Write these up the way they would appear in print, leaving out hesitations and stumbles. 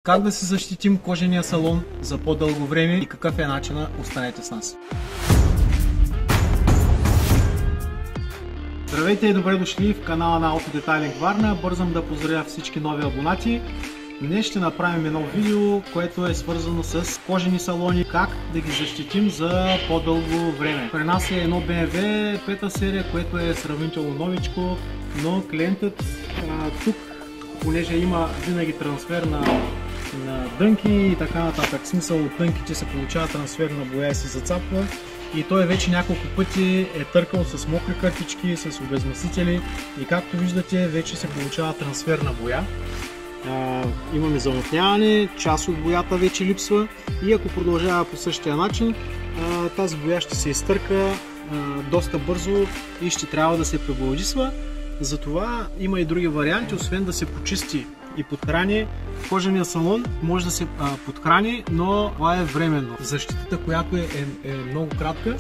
Как да се защитим кожения салон за по-дълго време и какъв е начинът? Останете с нас. Здравейте и добре дошли в канала на Автодетайлинг Варна. Бързам да поздравя всички нови абонати. Днес ще направим едно видео, което е свързано с кожени салони, как да ги защитим за по-дълго време. При нас е едно BMW 5 серия, което е сравнително новичко, но клиентът тук, понеже има винаги трансфер на дънки и така нататък, смисъл от дънките се получава трансфер на боя и се зацапва, и той вече няколко пъти е търкал с мокри кърпички, с обезмасители и както виждате вече се получава трансфер на боя. Имаме замътняване, част от боята вече липсва и ако продължава по същия начин, тази боя ще се изтърка доста бързо и ще трябва да се пребладисва. Затова има и други варианти, освен да се почисти и подхрани. Кожения салон може да се подхрани, но това е временно. Защитата, която е много кратка,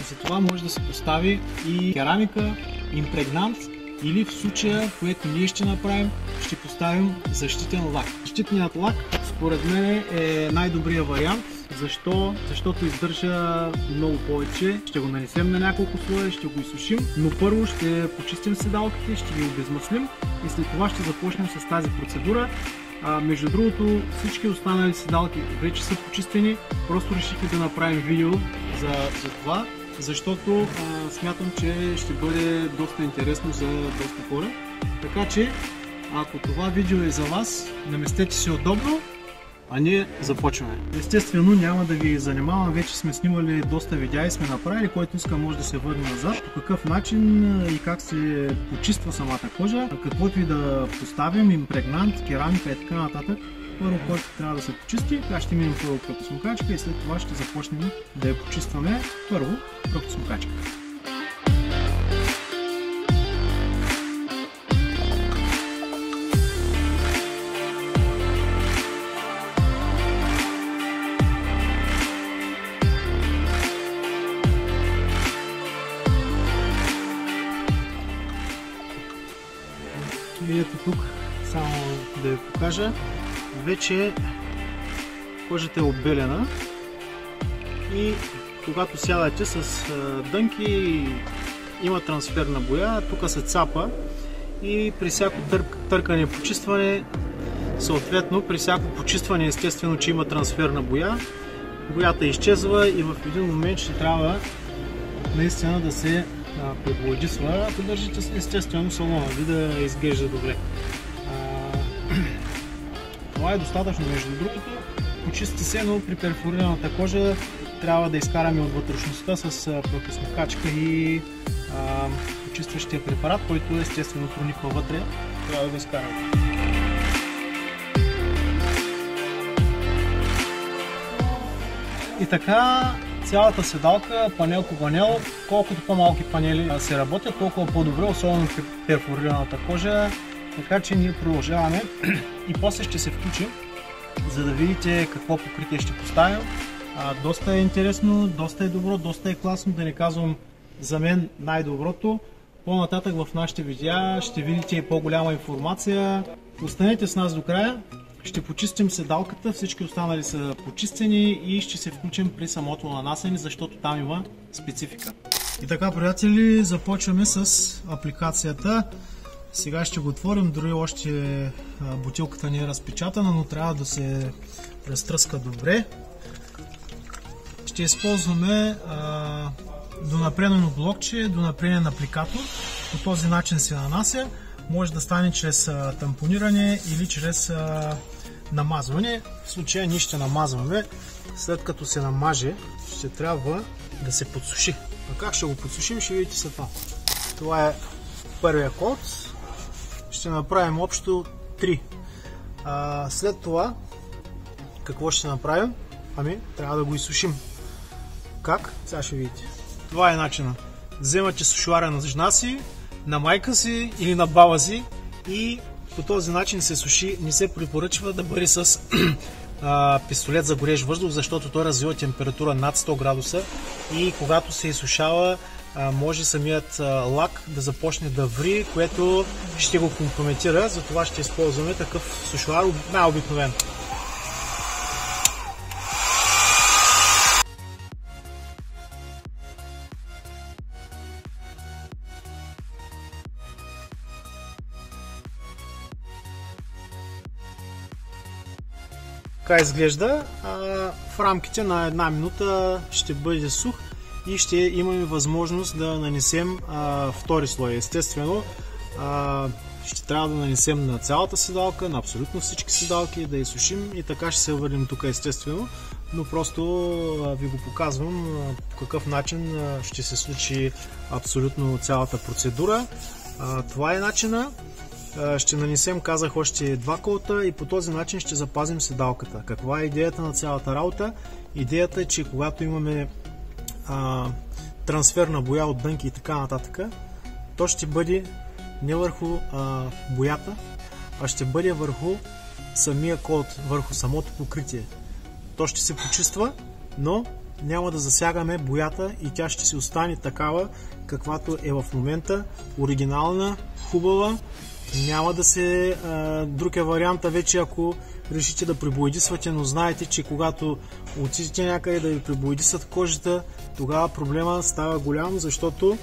затова може да се постави и керамика, импрегнант, или в случая, което ние ще направим, ще поставим защитен лак. Защитният лак според мен е най-добрият вариант. Защо? Защото издържа много повече. Ще го нанесем на няколко слоя, ще го изсушим, но първо ще почистим седалките, ще ги обезмаслим и след това ще започнем с тази процедура. Между другото, всички останали седалки вече са почистени, просто решихме да направим видео за това, защото смятам, че ще бъде доста интересно за доста хора. Така че, ако това видео е за вас, наместете се удобно, а ние започваме. Естествено няма да ви занимавам, вече сме снимали доста видеа и сме направили, който иска може да се върне назад. По какъв начин и как се почиства самата кожа, каквото и да поставим, импрегнант, керамика и така нататък. Първо, който трябва да се почисти, така ще минем първо пръхосмокачка и след това ще започнем да я почистваме. Първо пръхосмокачка. И ето тук, само да ви покажа, вече кожата е отбелена и когато сядате с дънки, има трансфер на боя, тук се цапа и при всяко търкане и почистване, съответно при всяко почистване естествено, че има трансфер на боя, боята изчезва и в един момент ще трябва наистина да се пребладисва, ако държите естествено салона ви да изглежда добре. Това е достатъчно, между другото. Почисти се, но при перфорираната кожа трябва да изкараме от вътрешността с пръхосмокачка и почистващия препарат, който естествено прониква вътре. Трябва да го изкараме. И така, цялата седалка, панел по панел, колкото по-малки панели се работят, толкова по-добре, особено при перфорираната кожа. Така че ние продължаваме и после ще се включим, за да видите какво покритие ще поставим. Доста е интересно, доста е добро, доста е класно, да не казвам за мен най-доброто. По-нататък в нашите видеа ще видите и по-голяма информация. Останете с нас до края. Ще почистим седалката, всички останали са почистени и ще се включим при самото нанасяне, защото там има специфика. И така, приятели, започваме с апликацията. Сега ще го отворим, дори още бутилката не е разпечатана, но трябва да се разтръска добре. Ще използваме донапренено блокче, донапренен апликатор. По този начин се нанася. Може да стане чрез тампониране или чрез намазване. В случая ние ще намазваме. След като се намаже, ще трябва да се подсуши. А как ще го подсушим, ще видите след това. Това е първия ход. Ще направим общо 3. След това, какво ще направим? Ами, трябва да го изсушим. Как? Сега ще видите. Това е начинът. Вземате сушуара на жена си, на майка си или на баба си и по този начин се суши. Не се препоръчва да бъде с пистолет за горещ въздух, защото той развива температура над 100 градуса и когато се изсушава, може самият лак да започне да ври, което ще го компрометира, затова ще използваме такъв сушуар най-обикновен. Така изглежда. В рамките на една минута ще бъде сух и ще имаме възможност да нанесем втори слой. Естествено, ще трябва да нанесем на цялата седалка, на абсолютно всички седалки, да изсушим и така ще се върнем тук естествено, но просто ви го показвам по какъв начин ще се случи абсолютно цялата процедура. Това е начина. Ще нанесем, казах, още 2 колта и по този начин ще запазим седалката. Каква е идеята на цялата работа? Идеята е, че когато имаме трансфер на боя от дънки и така нататък, то ще бъде не върху боята, а ще бъде върху самия колт, върху самото покритие. То ще се почиства, но няма да засягаме боята и тя ще си остане такава, каквато е в момента. Оригинална, хубава. Няма да се... Друг е варианта вече, ако решите да пребоядисвате, но знаете, че когато отидете някъде да ви пребоядисват кожата, тогава проблема става голям, защото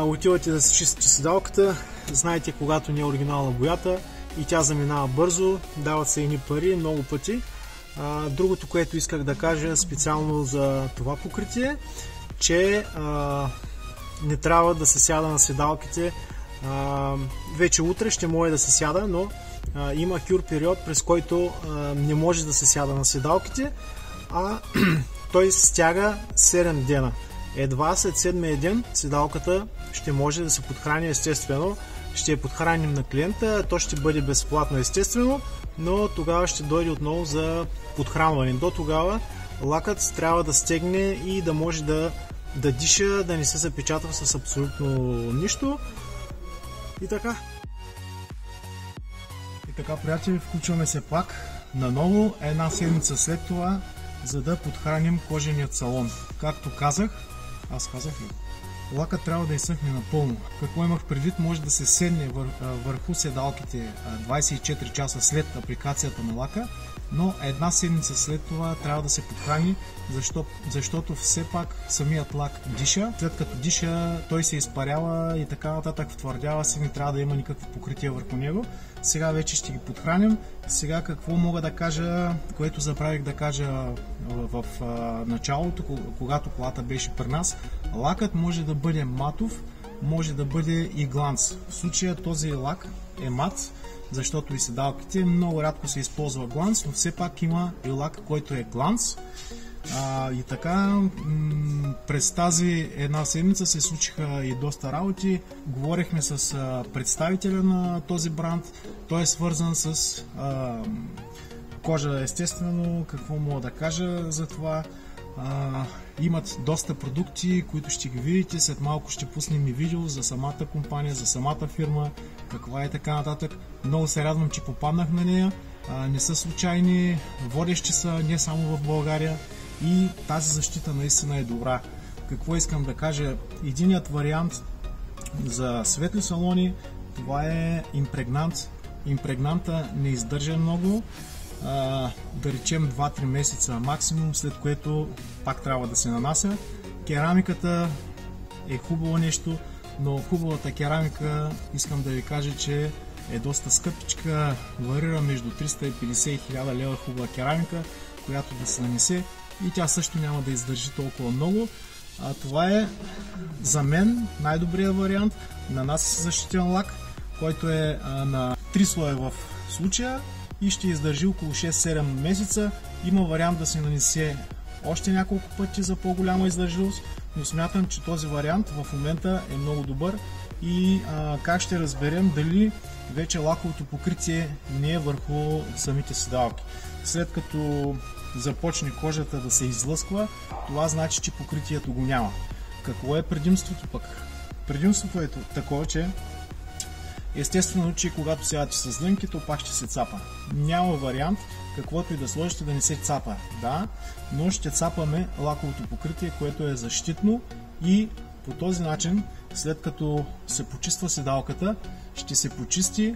отивате да се чистите седалката, знаете, когато не е оригинална боята и тя заминава бързо, дават се едни пари много пъти. Другото, което исках да кажа специално за това покритие, че не трябва да се сяда на седалките. Вече утре ще може да се сяда, но има кюр период, през който не може да се сяда на седалките, а той стяга 7 дена. Едва след 7 ден седалката ще може да се подхрани естествено. Ще я подхраним на клиента, то ще бъде безплатно естествено, но тогава ще дойде отново за подхранване. До тогава лакът трябва да стегне и да може да диша, да не се запечатва с абсолютно нищо. И така. И така, приятели, включваме се пак наново една седмица след това, за да подхраним коженият салон. Както казах, лакът трябва да изсъхне напълно. Какво имах предвид? Може да се седне върху седалките 24 часа след апликацията на лака, но една седмица след това трябва да се подхрани, защото все пак самият лак диша. След като диша, той се изпарява и така нататък, втвърдява се, не трябва да има никакво покритие върху него. Сега вече ще ги подхраним. Сега какво мога да кажа, което забравих да кажа в началото, когато колата беше при нас. Лакът може да бъде матов, може да бъде и гланц. В случая този лак е мат, защото и седалките много рядко се използва гланц, но все пак има и лак, който е гланц. И така, през тази една седмица се случиха и доста работи. Говорихме с представителя на този бранд. Той е свързан с кожа, естествено. Какво мога да кажа за това? Имат доста продукти, които ще ги видите. След малко ще пуснем и видео за самата компания, за самата фирма, каква е така нататък. Много се радвам, че попаднах на нея. Не са случайни, водещи са не само в България и тази защита наистина е добра. Какво искам да кажа? Единият вариант за светли салони, това е импрегнант. Импрегнанта не издържа много. Да речем 2-3 месеца максимум, след което пак трябва да се нанася. Керамиката е хубаво нещо, но хубавата керамика, искам да ви кажа, че е доста скъпичка, варира между 350 и 1000 лева хубава керамика, която да се нанесе и тя също няма да издържи толкова много. Това е за мен най-добрият вариант. Нанася се защитен лак, който е на 3 слоя в случая и ще издържи около 6-7 месеца. Има вариант да се нанесе още няколко пъти за по-голяма издържливост, но смятам, че този вариант в момента е много добър. И как ще разберем дали вече лаковото покритие не е върху самите седалки? След като започне кожата да се излъсква, това значи, че покритието го няма. Какво е предимството пък? Предимството е такова, че естествено, че когато сядате с дънки, то пак ще се цапа. Няма вариант, каквото и да сложите, да не се цапа. Да, но ще цапаме лаковото покритие, което е защитно и по този начин, след като се почиства седалката, ще се почисти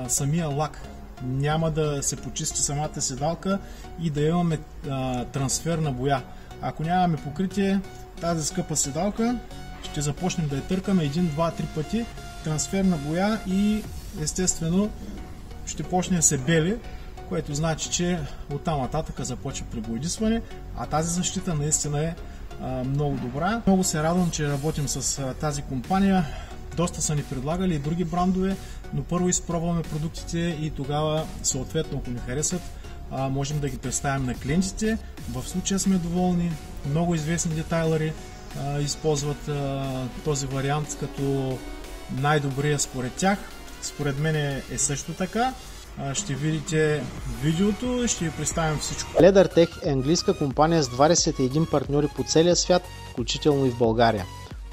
самия лак. Няма да се почисти самата седалка и да имаме трансфер на боя. Ако нямаме покритие, тази скъпа седалка ще започнем да я търкаме 1, 2, 3 пъти, трансфер на боя и естествено ще почне да се бели. което значи, че оттам нататък започва пребоядисване, а тази защита наистина е много добра. Много се радвам, че работим с тази компания. Доста са ни предлагали и други брандове, но първо изпробваме продуктите и тогава, съответно, ако ни харесат, можем да ги представим на клиентите. В случая сме доволни. Много известни детайлери използват този вариант като най-добрия според тях. Според мен е също така. Ще видите видеото и ще ви представим всичко. LeatherTech е английска компания с 21 партньори по целия свят, включително и в България.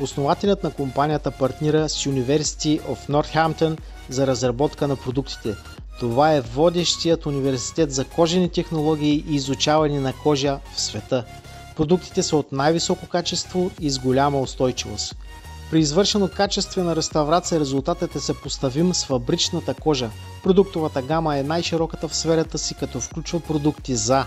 Основателят на компанията партнира с University of Northampton за разработка на продуктите. Това е водещият университет за кожени технологии и изучаване на кожа в света. Продуктите са от най-високо качество и с голяма устойчивост. При извършена качествена реставрация резултатът е съпоставим с фабричната кожа. Продуктовата гама е най-широката в сферата си, като включва продукти за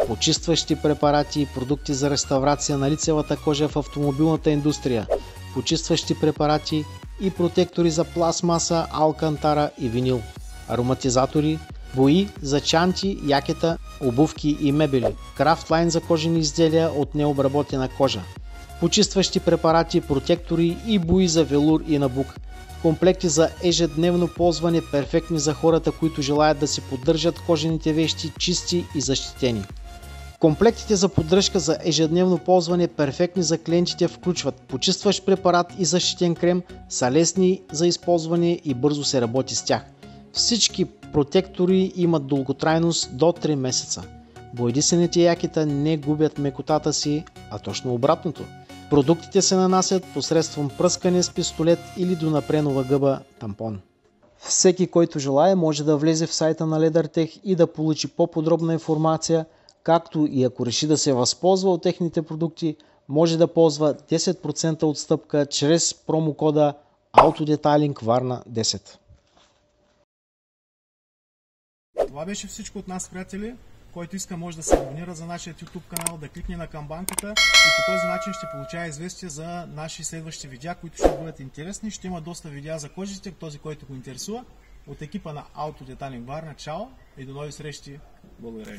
почистващи препарати, продукти за реставрация на лицевата кожа в автомобилната индустрия, почистващи препарати и протектори за пластмаса, алкантара и винил, ароматизатори, бои за чанти, якета, обувки и мебели, крафтлайн за кожени изделия от необработена кожа, почистващи препарати, протектори и бои за велур и набук, комплекти за ежедневно ползване, перфектни за хората, които желаят да си поддържат кожените вещи чисти и защитени. Комплектите за поддръжка за ежедневно ползване, перфектни за клиентите, включват почистващ препарат и защитен крем, са лесни за използване и бързо се работи с тях. Всички протектори имат дълготрайност до 3 месеца. Боядисаните якета не губят мекотата си, а точно обратното. Продуктите се нанасят посредством пръскане с пистолет или до напренова гъба тампон. Всеки, който желае, може да влезе в сайта на LeatherTech и да получи по-подробна информация, както и ако реши да се възползва от техните продукти, може да ползва 10% отстъпка чрез промокода AUTODETAILING VARNA 10. Това беше всичко от нас, приятели. Който иска, може да се абонира за нашия YouTube канал, да кликне на камбанката и по този начин ще получава известие за наши следващи видеа, които ще бъдат интересни. Ще има доста видеа за кожите, този, който го интересува. От екипа на AUTODETAILING VARNA, чао и до нови срещи. Благодаря ви.